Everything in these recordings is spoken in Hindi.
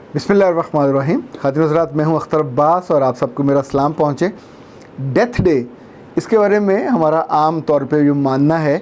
बिस्मिल्लाहिर्रहमानिर्रहीम। खातिन हज़रात, मैं हूं अख्तर अब्बास और आप सबको मेरा सलाम पहुंचे। डेथ डे, इसके बारे में हमारा आम तौर पे जो मानना है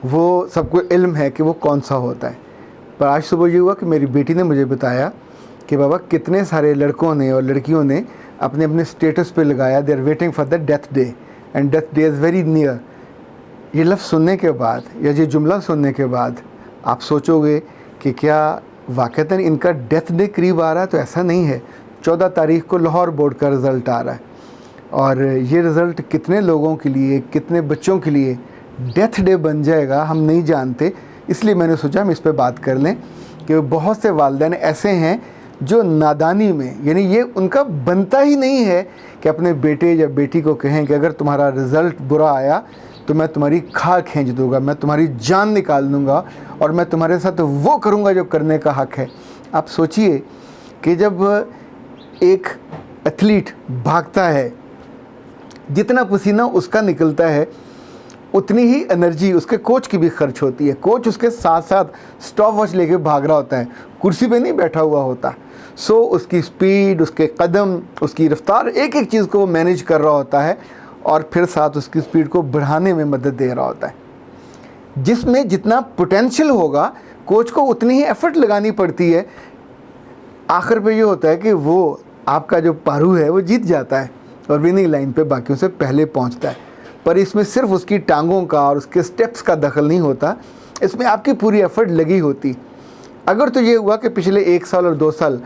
वो सबको इल्म है कि वो कौन सा होता है। पर आज सुबह ये हुआ कि मेरी बेटी ने मुझे बताया कि बाबा कितने सारे लड़कों ने और लड़कियों ने अपने अपने स्टेटस पे लगाया, they are waiting for the death day and death day is very near. ये लफ्ज़ सुनने के बाद या ये जुमला सुनने के बाद आप सोचोगे कि क्या वाक़तन इनका डेथ डे करीब आ रहा है? तो ऐसा नहीं है। 14 तारीख को लाहौर बोर्ड का रिज़ल्ट आ रहा है और ये रिज़ल्ट कितने लोगों के लिए, कितने बच्चों के लिए डेथ डे बन जाएगा हम नहीं जानते। इसलिए मैंने सोचा हम इस पे बात कर लें कि बहुत से वालिदैन ऐसे हैं जो नादानी में, यानी ये उनका बनता ही नहीं है कि अपने बेटे या बेटी को कहें कि अगर तुम्हारा रिज़ल्ट बुरा आया तो मैं तुम्हारी खाल खींच दूंगा, मैं तुम्हारी जान निकाल दूंगा और मैं तुम्हारे साथ वो करूंगा जो करने का हक़ है। आप सोचिए कि जब एक एथलीट भागता है, जितना पसीना उसका निकलता है उतनी ही एनर्जी उसके कोच की भी खर्च होती है। कोच उसके साथ साथ स्टॉप वॉच लेके भाग रहा होता है, कुर्सी पे नहीं बैठा हुआ होता। सो उसकी स्पीड, उसके कदम, उसकी रफ्तार, एक एक चीज़ को वो मैनेज कर रहा होता है और फिर साथ उसकी स्पीड को बढ़ाने में मदद दे रहा होता है। जिसमें जितना पोटेंशियल होगा कोच को उतनी ही एफर्ट लगानी पड़ती है। आखिर पे ये होता है कि वो आपका जो पारू है वो जीत जाता है और विनिंग लाइन पे बाकियों से पहले पहुंचता है। पर इसमें सिर्फ उसकी टांगों का और उसके स्टेप्स का दखल नहीं होता, इसमें आपकी पूरी एफर्ट लगी होती। अगर तो ये हुआ कि पिछले 1 साल और 2 साल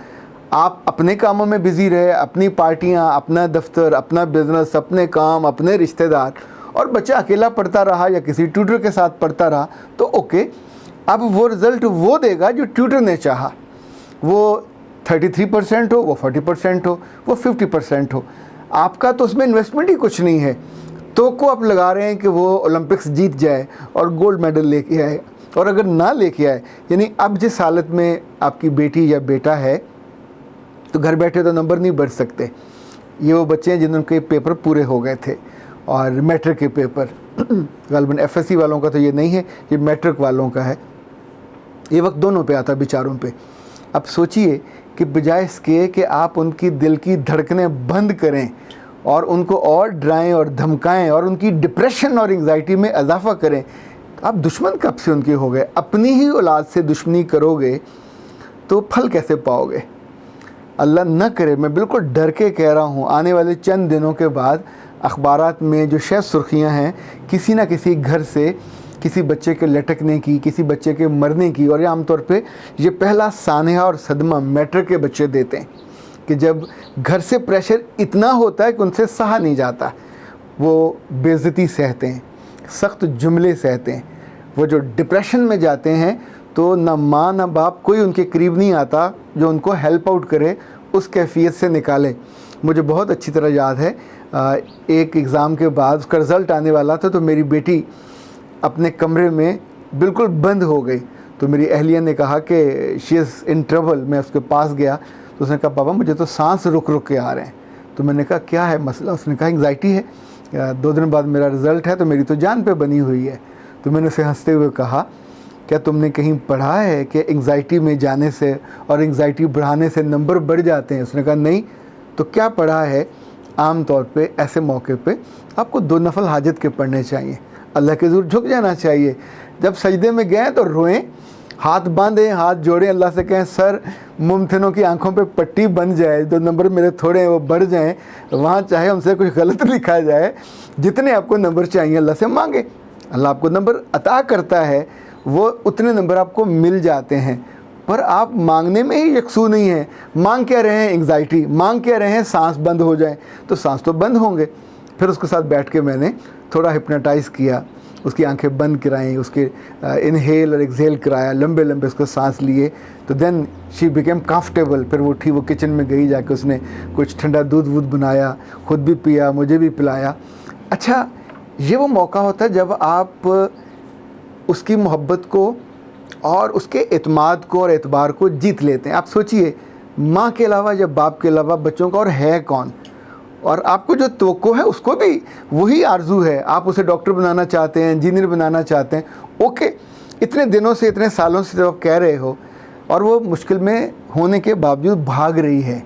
आप अपने कामों में बिज़ी रहे, अपनी पार्टियां, अपना दफ्तर, अपना बिज़नेस, अपने काम, अपने रिश्तेदार, और बच्चा अकेला पढ़ता रहा या किसी ट्यूटर के साथ पढ़ता रहा, तो ओके, अब वो रिज़ल्ट वो देगा जो ट्यूटर ने चाहा। वो 33% हो, वो 40% हो, वो 50% हो, आपका तो उसमें इन्वेस्टमेंट ही कुछ नहीं है। तो को आप लगा रहे हैं कि वो ओलंपिक्स जीत जाए और गोल्ड मेडल लेके आए, और अगर ना लेके आए, यानी अब जिस हालत में आपकी बेटी या बेटा है तो घर बैठे तो नंबर नहीं बढ़ सकते। ये वो बच्चे हैं जिनके पेपर पूरे हो गए थे और मैट्रिक के पेपर गालिबन एफएससी वालों का तो ये नहीं है, ये मैट्रिक वालों का है। ये वक्त दोनों पे आता बेचारों पे। अब सोचिए कि बजाय इसके कि आप उनकी दिल की धड़कनें बंद करें और उनको और डराएं और धमकाएं और उनकी डिप्रेशन और एंग्जाइटी में इजाफा करें, आप दुश्मन कब से उनके हो गए? अपनी ही औलाद से दुश्मनी करोगे तो फल कैसे पाओगे? अल्लाह न करे, मैं बिल्कुल डर के कह रहा हूँ, आने वाले चंद दिनों के बाद अखबारात में जो शायद सुर्खियाँ हैं किसी न किसी घर से किसी बच्चे के लटकने की, किसी बच्चे के मरने की, और ये आमतौर पे ये पहला सानहा और सदमा मैट्रिक के बच्चे देते हैं कि जब घर से प्रेशर इतना होता है कि उनसे सहा नहीं जाता, वो बेइज्जती सहते हैं, सख्त जुमले सहते हैं, वो जो डिप्रेशन में जाते हैं तो ना माँ ना बाप कोई उनके करीब नहीं आता जो उनको हेल्प आउट करे, उस कैफियत से निकाले। मुझे बहुत अच्छी तरह याद है, एक एग्ज़ाम के बाद उसका रिज़ल्ट आने वाला था तो मेरी बेटी अपने कमरे में बिल्कुल बंद हो गई। तो मेरी अहलिया ने कहा कि शी इज़ इन ट्रबल। मैं उसके पास गया तो उसने कहा पापा मुझे तो सांस रुक रुक के आ रहे हैं। तो मैंने कहा क्या है मसला? उसने कहा एंग्जाइटी है, 2 दिन बाद मेरा रिज़ल्ट है तो मेरी तो जान पे बनी हुई है। तो मैंने उसे हंसते हुए कहा क्या तुमने कहीं पढ़ा है कि एंग्जाइटी में जाने से और एंग्जाइटी बढ़ाने से नंबर बढ़ जाते हैं? उसने कहा नहीं। तो क्या पढ़ा है? आम तौर पे ऐसे मौके पे आपको 2 नफल हाजत के पढ़ने चाहिए, अल्लाह के ज़रूर झुक जाना चाहिए। जब सजदे में गए तो रोएं, हाथ बांधें, हाथ जोड़ें, अल्लाह से कहें सर मुमथिनों की आंखों पे पट्टी बन जाए, जो नंबर मेरे थोड़े हैं वो बढ़ जाएं, वहाँ चाहे हमसे कुछ गलत लिखा जाए, जितने आपको नंबर चाहिए अल्लाह से मांगे, अल्लाह आपको नंबर अता करता है, वो उतने नंबर आपको मिल जाते हैं। पर आप मांगने में ही यकसू नहीं है। मांग क्या रहे हैं एंग्जाइटी, मांग क्या रहे हैं सांस बंद हो जाए, तो सांस तो बंद होंगे। फिर उसके साथ बैठ के मैंने थोड़ा हिप्नोटाइज़ किया, उसकी आंखें बंद कराई, उसके इनहेल और एक्सहेल कराया, लंबे लंबे उसको सांस लिए, तो देन शी बिकेम कंफर्टेबल। फिर वो उठी, वो किचन में गई, जाके उसने कुछ ठंडा दूध वूध बनाया, ख़ुद भी पिया, मुझे भी पिलाया। अच्छा, ये वो मौका होता है जब आप उसकी मोहब्बत को और उसके एतमाद को और एतबार को जीत लेते हैं। आप सोचिए माँ के अलावा या बाप के अलावा बच्चों का और है कौन? और आपको जो तवक्को है उसको भी वही आरजू है, आप उसे डॉक्टर बनाना चाहते हैं, इंजीनियर बनाना चाहते हैं। ओके, इतने दिनों से, इतने सालों से जब आप कह रहे हो, और वो मुश्किल में होने के बावजूद भाग रही है।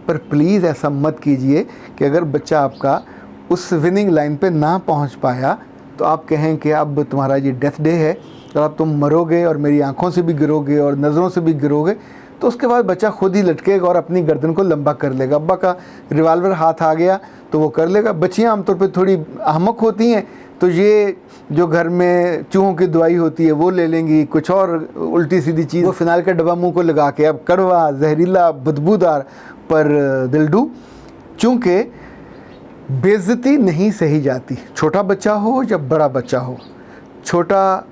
पर प्लीज़ ऐसा मत कीजिए कि अगर बच्चा आपका उस विनिंग लाइन पे ना पहुंच पाया तो आप कहें कि अब तुम्हारा ये डेथ डे है और अब तुम मरोगे और मेरी आंखों से भी गिरोगे और नज़रों से भी गिरोगे। तो उसके बाद बच्चा खुद ही लटकेगा और अपनी गर्दन को लंबा कर लेगा। अब्बा का रिवाल्वर हाथ आ गया तो वो कर लेगा। बच्चियाँ आमतौर पे थोड़ी अहमक होती हैं, तो ये जो घर में चूहों की दवाई होती है वो ले लेंगी, कुछ और उल्टी सीधी चीज़, वो फिनाइल का डब्बा मुंह को लगा के, अब कड़वा, जहरीला, बदबूदार पर दिल डू। चूँकि बेइज्जती नहीं सही जाती, छोटा बच्चा हो या बड़ा बच्चा हो, छोटा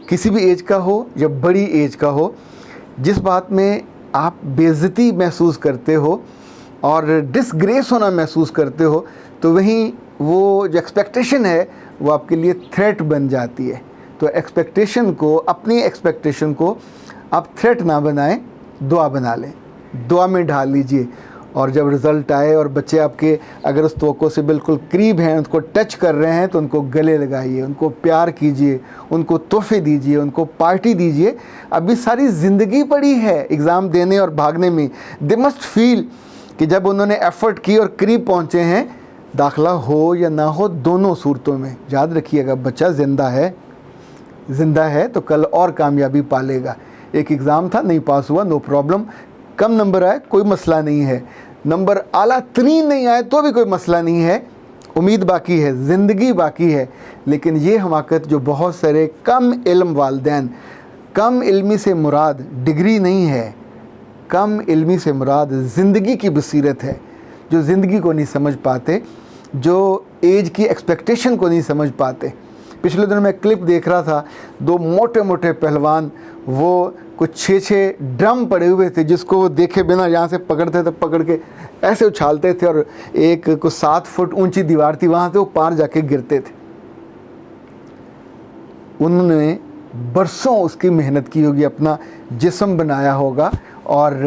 किसी भी एज का हो या बड़ी एज का हो, जिस बात में आप बेइज्जती महसूस करते हो और डिसग्रेस होना महसूस करते हो, तो वहीं वो जो एक्सपेक्टेशन है वो आपके लिए थ्रेट बन जाती है। तो एक्सपेक्टेशन को, अपनी एक्सपेक्टेशन को आप थ्रेट ना बनाएं, दुआ बना लें, दुआ में ढाल लीजिए। और जब रिज़ल्ट आए और बच्चे आपके अगर उस तवक्को से बिल्कुल करीब हैं, उनको टच कर रहे हैं, तो उनको गले लगाइए, उनको प्यार कीजिए, उनको तोहफे दीजिए, उनको पार्टी दीजिए। अभी सारी ज़िंदगी पड़ी है एग्ज़ाम देने और भागने में। दे मस्ट फील कि जब उन्होंने एफ़र्ट की और करीब पहुँचे हैं, दाखिला हो या ना हो, दोनों सूरतों में याद रखिएगा बच्चा ज़िंदा है तो कल और कामयाबी पालेगा। एक एग्ज़ाम था, नहीं पास हुआ, नो प्रॉब्लम, कम नंबर आए कोई मसला नहीं है, नंबर आला तरीन नहीं आए तो भी कोई मसला नहीं है, उम्मीद बाकी है, ज़िंदगी बाकी है। लेकिन ये हमाकत जो बहुत सारे कम इल्म वालिदैन, कम इल्मी से मुराद डिग्री नहीं है, कम इल्मी से मुराद ज़िंदगी की बसीरत है, जो ज़िंदगी को नहीं समझ पाते, जो एज की एक्सपेक्टेशन को नहीं समझ पाते। पिछले दिनों मैं क्लिप देख रहा था, दो मोटे मोटे पहलवान, वो कुछ 6-6 ड्रम पड़े हुए थे जिसको वो देखे बिना यहाँ से पकड़ते थे, पकड़ के ऐसे उछालते थे, और एक कुछ 7 फुट ऊंची दीवार थी, वहाँ से वो पार जाके गिरते थे। उन्होंने बरसों उसकी मेहनत की होगी, अपना जिस्म बनाया होगा और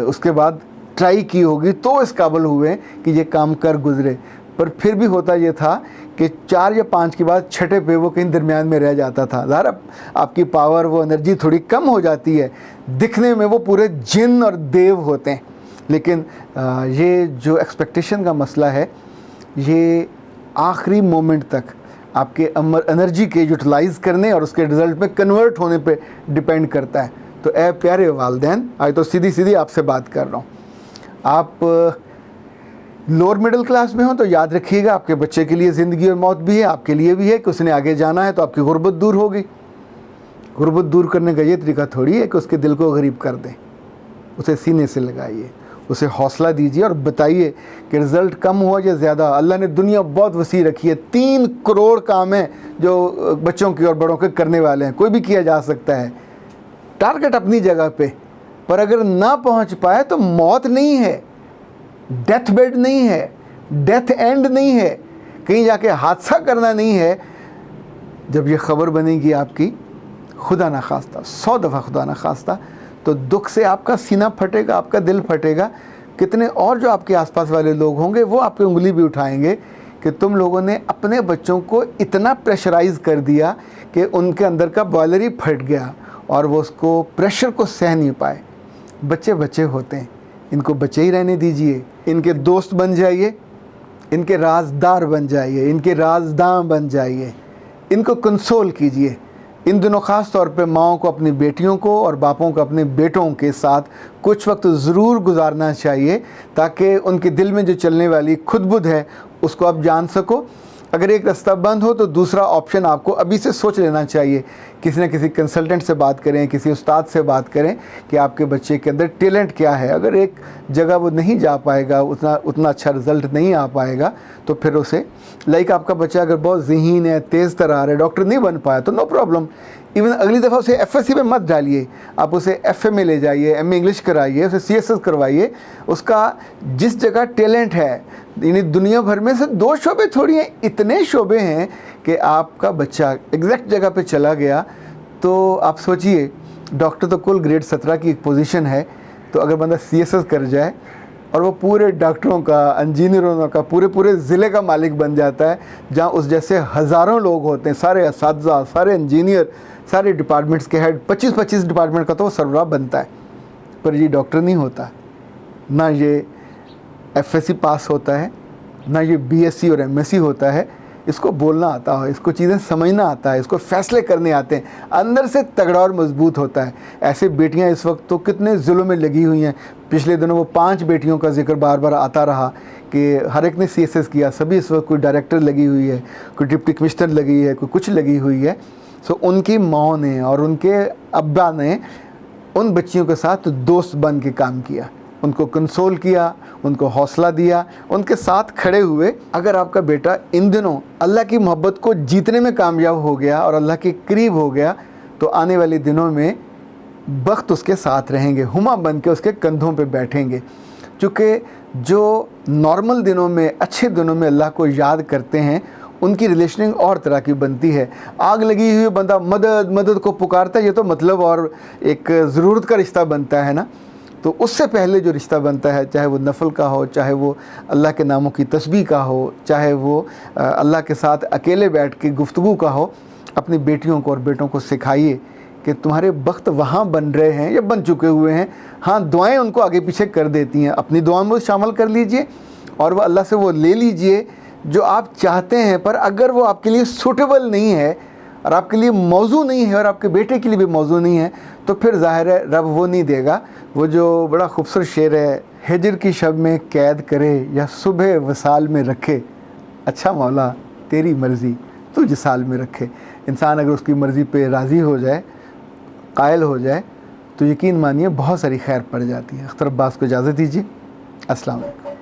उसके बाद ट्राई की होगी, तो इस काबिल हुए कि ये काम कर गुजरे। पर फिर भी होता ये था कि 4 या 5 के बाद छठे पे वो कहीं दरमियान में रह जाता था। ज़ाहिर आपकी पावर, वो एनर्जी थोड़ी कम हो जाती है, दिखने में वो पूरे जिन और देव होते हैं। लेकिन ये जो एक्सपेक्टेशन का मसला है, ये आखिरी मोमेंट तक आपके एनर्जी के यूटिलाइज़ करने और उसके रिज़ल्ट में कन्वर्ट होने पे डिपेंड करता है। तो ए प्यारे वालिदैन, आज तो सीधी आपसे बात कर रहा हूँ, आप लोअर मिडिल क्लास में हो तो याद रखिएगा आपके बच्चे के लिए ज़िंदगी और मौत भी है, आपके लिए भी है कि उसने आगे जाना है, तो आपकी गुर्बत दूर होगी। गुर्बत दूर करने का ये तरीका थोड़ी है कि उसके दिल को गरीब कर दें, उसे सीने से लगाइए, उसे हौसला दीजिए और बताइए कि रिज़ल्ट कम हुआ या ज़्यादा, अल्लाह ने दुनिया बहुत वसी रखी है, 3 करोड़ काम हैं जो बच्चों के और बड़ों के करने वाले हैं, कोई भी किया जा सकता है। टारगेट अपनी जगह पे, पर अगर ना पहुंच पाए तो मौत नहीं है, डेथ बेड नहीं है, डेथ एंड नहीं है, कहीं जाके हादसा करना नहीं है। जब ये ख़बर बनेगी आपकी, खुदा ना खास्ता, 100 दफ़ा खुदा ना खास्ता, तो दुख से आपका सीना फटेगा, आपका दिल फटेगा। कितने और जो आपके आसपास वाले लोग होंगे वो आपकी उंगली भी उठाएंगे कि तुम लोगों ने अपने बच्चों को इतना प्रेशराइज़ कर दिया कि उनके अंदर का बॉयलर ही फट गया और वो उसको प्रेशर को सह नहीं पाए। बच्चे बच्चे होते हैं, इनको बच्चे ही रहने दीजिए, इनके दोस्त बन जाइए, इनके राजदार बन जाइए, इनके राजदां बन जाइए, इनको कंसोल कीजिए। इन दिनों ख़ास तौर पे माओं को अपनी बेटियों को और बापों को अपने बेटों के साथ कुछ वक्त ज़रूर गुजारना चाहिए, ताकि उनके दिल में जो चलने वाली खुदबुद है उसको आप जान सको। अगर एक रास्ता बंद हो तो दूसरा ऑप्शन आपको अभी से सोच लेना चाहिए। किसी न किसी कंसल्टेंट से बात करें, किसी उस्ताद से बात करें कि आपके बच्चे के अंदर टैलेंट क्या है। अगर एक जगह वो नहीं जा पाएगा, उतना अच्छा रिज़ल्ट नहीं आ पाएगा, तो फिर उसे आपका बच्चा अगर बहुत ज़हीन है, तेज़ तरार है, डॉक्टर नहीं बन पाया तो नो प्रॉब्लम, इवन अगली दफ़ा उसे FSC में मत डालिए, आप उसे FA में ले जाइए, MA इंग्लिश कराइए, उसे CSS करवाइए। उसका जिस जगह टैलेंट है, यानी दुनिया भर में से 2 शोबे थोड़ी हैं, इतने शोबे हैं कि आपका बच्चा एग्जैक्ट जगह पे चला गया तो आप सोचिए, डॉक्टर तो कुल ग्रेड 17 की एक पोजीशन है, तो अगर बंदा CSS कर जाए और वो पूरे डॉक्टरों का, इंजीनियरों का, पूरे ज़िले का मालिक बन जाता है, जहाँ उस जैसे हज़ारों लोग होते हैं, सारे असातिज़ा, सारे इंजीनियर, सारे डिपार्टमेंट्स के हेड, 25-25 डिपार्टमेंट का तो वो सरबराह बनता है। पर ये डॉक्टर नहीं होता, ना ये एफएससी पास होता है, ना ये बीएससी और एमएससी होता है। इसको बोलना आता है, इसको चीज़ें समझना आता है, इसको फैसले करने आते हैं, अंदर से तगड़ा और मजबूत होता है। ऐसे बेटियां इस वक्त तो कितने ज़ुल्म में लगी हुई हैं। पिछले दिनों वो 5 बेटियों का जिक्र बार बार आता रहा कि हर एक ने सीएसएस किया, सभी इस वक्त कोई डायरेक्टर लगी हुई है, कोई डिप्टी कमिश्नर लगी है, कोई कुछ लगी हुई है। सो उनकी माँ ने और उनके अब्बा ने उन बच्चियों के साथ दोस्त बन के काम किया, उनको कंसोल किया, उनको हौसला दिया, उनके साथ खड़े हुए। अगर आपका बेटा इन दिनों अल्लाह की मोहब्बत को जीतने में कामयाब हो गया और अल्लाह के करीब हो गया, तो आने वाले दिनों में वक्त उसके साथ रहेंगे, हुमा बन के उसके कंधों पे बैठेंगे। चूँकि जो नॉर्मल दिनों में, अच्छे दिनों में अल्लाह को याद करते हैं, उनकी रिलेशनिंग और तरह की बनती है। आग लगी हुई बंदा मदद मदद को पुकारता है, ये तो मतलब और एक ज़रूरत का रिश्ता बनता है ना। तो उससे पहले जो रिश्ता बनता है, चाहे वो नफल का हो, चाहे वो अल्लाह के नामों की तस्बीह का हो, चाहे वो अल्लाह के साथ अकेले बैठ के गुफ्तगू का हो, अपनी बेटियों को और बेटों को सिखाइए कि तुम्हारे वक्त वहाँ बन रहे हैं या बन चुके हुए हैं। हाँ, दुआएं उनको आगे पीछे कर देती हैं, अपनी दुआ में शामिल कर लीजिए और वह अल्लाह से वो ले लीजिए जो आप चाहते हैं। पर अगर वो आपके लिए सूटेबल नहीं है और आपके लिए मौजू नहीं है और आपके बेटे के लिए भी मौजू नहीं है, तो फिर ज़ाहिर है रब वो नहीं देगा। वो जो बड़ा खूबसूरत शेर है, हिजर की शब में कैद करे या सुबह वसाल में रखे, अच्छा मौला तेरी मर्ज़ी तू जिसाल में रखे। इंसान अगर उसकी मर्ज़ी पे राज़ी हो जाए, कायल हो जाए, तो यकीन मानिए बहुत सारी खैर पड़ जाती है। अख्तर अब्बास को इजाज़त दीजिए। अस्सलाम वालेकुम।